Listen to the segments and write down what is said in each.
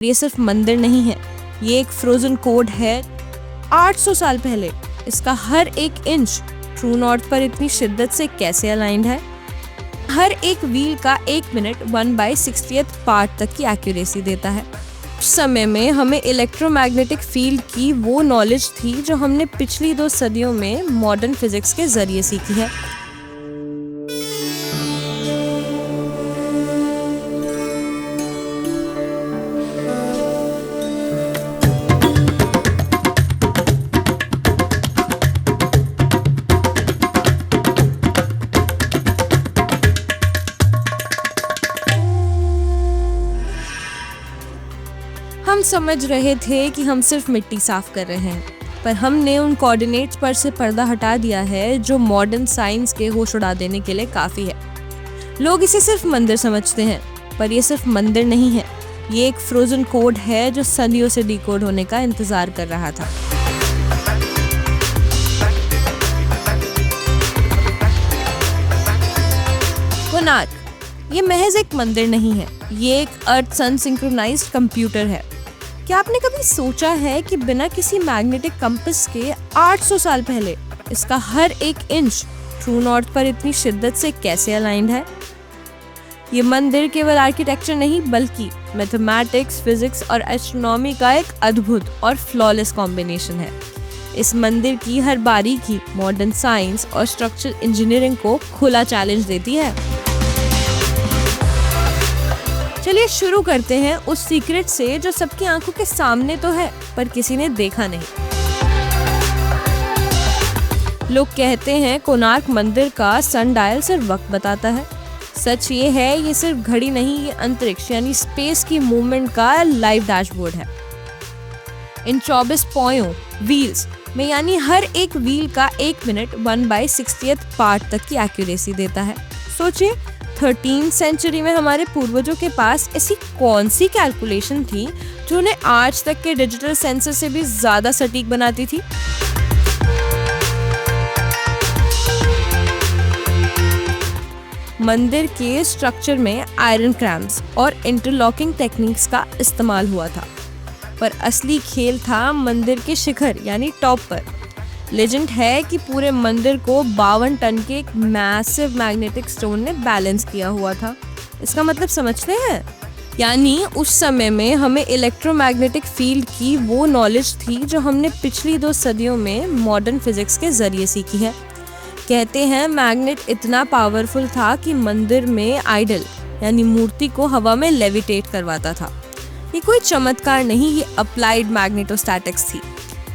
ये सिर्फ मंदिर नहीं है, ये एक फ्रोजन कोड है 800 साल पहले। इसका हर एक इंच ट्रू नॉर्थ पर इतनी शिद्दत से कैसे अलाइंड है। हर एक व्हील का 1 मिनट 1/60th पार्ट तक की एक्यूरेसी देता है। उस समय में हमें इलेक्ट्रोमैग्नेटिक फील्ड की वो नॉलेज थी जो हमने पिछली 2 सदियों में मॉडर्न फिजिक्स के जरिए सीखी है। हम समझ रहे थे कि हम सिर्फ मिट्टी साफ कर रहे हैं, पर हमने उन कोऑर्डिनेट्स पर से पर्दा हटा दिया है जो मॉडर्न साइंस के होश उड़ा देने के लिए काफ़ी है। लोग इसे सिर्फ मंदिर समझते हैं, पर ये सिर्फ मंदिर नहीं है, ये एक फ्रोजन कोड है जो सदियों से डिकोड होने का इंतज़ार कर रहा था। कोणार्क ये महज एक मंदिर नहीं है, ये एक अर्थ सन सिंक्रोनाइज्ड कंप्यूटर है। क्या आपने कभी सोचा है कि बिना किसी मैग्नेटिक कंपास के 800 साल पहले इसका हर एक इंच ट्रू नॉर्थ पर इतनी शिद्दत से कैसे अलाइंड है? ये मंदिर केवल आर्किटेक्चर नहीं बल्कि मैथमेटिक्स, फिजिक्स और एस्ट्रोनॉमी का एक अद्भुत और फ्लॉलेस कॉम्बिनेशन है। इस मंदिर की हर बारीकी मॉडर्न साइंस और स्ट्रक्चरल इंजीनियरिंग को खुला चैलेंज देती है। चलिए शुरू करते हैं उस सीक्रेट से जो सबकी आंखों के सामने तो है पर किसी ने देखा नहीं। लोग कहते हैं कोणार्क मंदिर का सन डायल सिर्फ वक्त बताता है। सच ये है, ये सिर्फ घड़ी नहीं, ये अंतरिक्ष यानी स्पेस की मूवमेंट का लाइव डैशबोर्ड है। इन 24 पॉयों व्हील्स में यानी हर एक व्हील का 1 मिनट 1/60th पार्ट तक की एक्यूरेसी देता है। सोचिए 13th सेंचुरी में हमारे पूर्वजों के पास ऐसी कौन सी कैलकुलेशन थी जो उन्हें आज तक के डिजिटल सेंसर से भी ज्यादा सटीक बनाती थी। मंदिर के स्ट्रक्चर में आयरन क्रैम्प्स और इंटरलॉकिंग टेक्निक्स का इस्तेमाल हुआ था, पर असली खेल था मंदिर के शिखर यानी टॉप पर। लेजेंड है कि पूरे मंदिर को 52 टन के एक मैसिव मैग्नेटिक स्टोन ने बैलेंस किया हुआ था। इसका मतलब समझते हैं? यानी उस समय में हमें इलेक्ट्रोमैग्नेटिक फील्ड की वो नॉलेज थी जो हमने पिछली 2 सदियों में मॉडर्न फिजिक्स के जरिए सीखी है। कहते हैं मैग्नेट इतना पावरफुल था कि मंदिर में आइडल यानी मूर्ति को हवा में लेविटेट करवाता था। ये कोई चमत्कार नहीं, ये अप्लाइड मैग्नेटोस्टैटिक्स थी।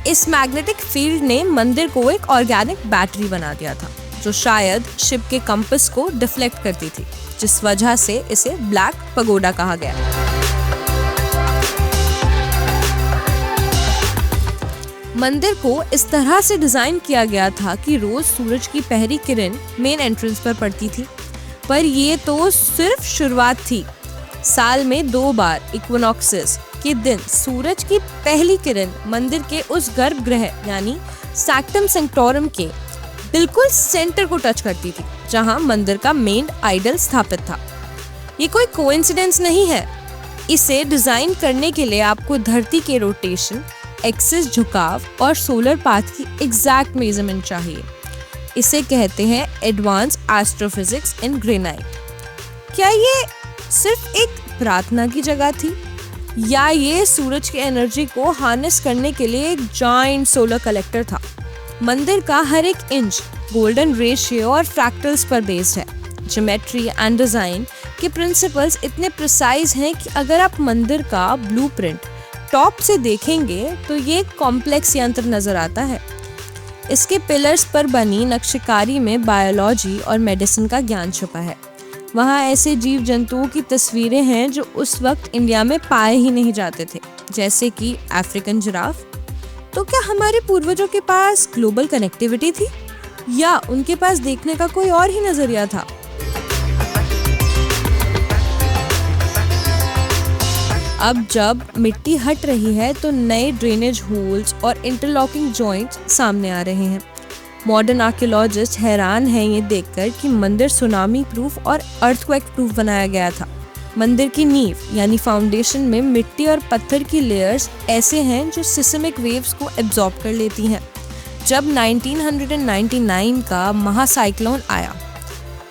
इस मैग्नेटिक फील्ड ने मंदिर को एक ऑर्गेनिक बैटरी बना दिया था जो शायद शिप के कंपास को डिफ्लेक्ट करती थी, जिस वजह से इसे ब्लैक पगोडा कहा गया। मंदिर को इस तरह से डिजाइन किया गया था कि रोज सूरज की पहली किरण मेन एंट्रेंस पर पड़ती थी, पर ये तो सिर्फ शुरुआत थी। साल में 2 बार इक्विनॉक्सेस के दिन सूरज की पहली किरण मंदिर के उस गर्भगृह यानी सैक्टम सेंक्टोरम के बिल्कुल सेंटर को टच करती थी जहां मंदिर का मेन आइडल स्थापित था। ये कोई कोइंसिडेंस नहीं है, इसे डिजाइन करने के लिए आपको धरती के रोटेशन, एक्सिस झुकाव और सोलर पाथ की एग्जैक्ट मेजरमेंट चाहिए। इसे कहते हैं एडवांस एस्ट्रोफिजिक्स इन ग्रेनाइट। क्या ये सिर्फ एक प्रार्थना की जगह थी या ये सूरज की एनर्जी को हार्नेस करने के लिए एक जायंट सोलर कलेक्टर था? मंदिर का हर एक इंच गोल्डन रेशियो और फ्रैक्टल्स पर बेस्ड है। ज्योमेट्री एंड डिजाइन के प्रिंसिपल्स इतने प्रिसाइज हैं कि अगर आप मंदिर का ब्लूप्रिंट टॉप से देखेंगे तो ये एक कॉम्प्लेक्स यंत्र नजर आता है। इसके पिलर्स पर बनी नक्शकारी में बायोलॉजी और मेडिसिन का ज्ञान छुपा है। वहाँ ऐसे जीव जंतुओं की तस्वीरें हैं जो उस वक्त इंडिया में पाए ही नहीं जाते थे, जैसे कि अफ्रीकन जिराफ। तो क्या हमारे पूर्वजों के पास ग्लोबल कनेक्टिविटी थी या उनके पास देखने का कोई और ही नजरिया था? अब जब मिट्टी हट रही है तो नए ड्रेनेज होल्स और इंटरलॉकिंग जॉइंट्स सामने आ रहे हैं। मॉडर्न आर्कियोलॉजिस्ट हैरान हैं ये देखकर कि मंदिर सुनामी प्रूफ और अर्थक्वेक प्रूफ बनाया गया था। मंदिर की नींव यानी फाउंडेशन में मिट्टी और पत्थर की लेयर्स ऐसे हैं जो सिस्मिक वेव्स को एब्जॉर्ब कर लेती हैं। जब 1999 का महासाइक्लोन आया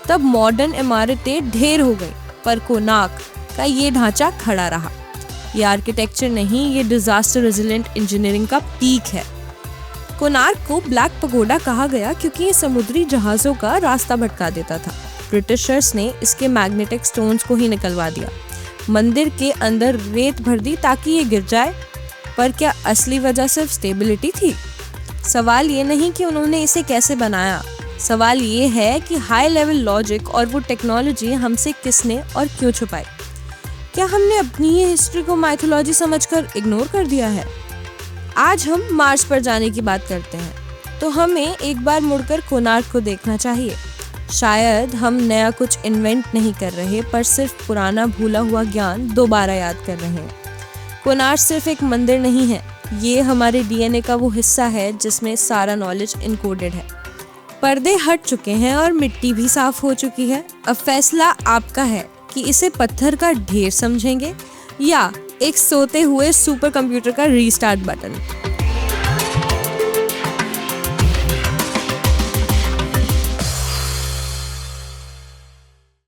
तब मॉडर्न इमारतें ढेर हो गई, पर कोणार्क का ये ढांचा खड़ा रहा। ये आर्किटेक्चर नहीं, ये डिजास्टर रेजिलेंट इंजीनियरिंग का पीक है। कोणार्क को ब्लैक पगोडा कहा गया क्योंकि ये समुद्री जहाज़ों का रास्ता भटका देता था। ब्रिटिशर्स ने इसके मैग्नेटिक स्टोन्स को ही निकलवा दिया, मंदिर के अंदर रेत भर दी ताकि ये गिर जाए। पर क्या असली वजह सिर्फ स्टेबिलिटी थी? सवाल ये नहीं कि उन्होंने इसे कैसे बनाया, सवाल ये है कि हाई लेवल लॉजिक और वो टेक्नोलॉजी हमसे किसने और क्यों छुपाई। क्या हमने अपनी ये हिस्ट्री को माइथोलॉजी समझकर इग्नोर कर दिया है? आज हम मार्स पर जाने की बात करते हैं, तो हमें एक बार मुड़कर कोणार्क को देखना चाहिए। शायद हम नया कुछ इन्वेंट नहीं कर रहे, पर सिर्फ पुराना भूला हुआ ज्ञान दोबारा याद कर रहे हैं। कोणार्क सिर्फ एक मंदिर नहीं है, ये हमारे डीएनए का वो हिस्सा है जिसमें सारा नॉलेज इनकोडेड है। पर्दे हट चुके हैं और मिट्टी भी साफ हो चुकी है। अब फैसला आपका है कि इसे पत्थर का ढेर समझेंगे या एक सोते हुए सुपर कंप्यूटर का रीस्टार्ट बटन।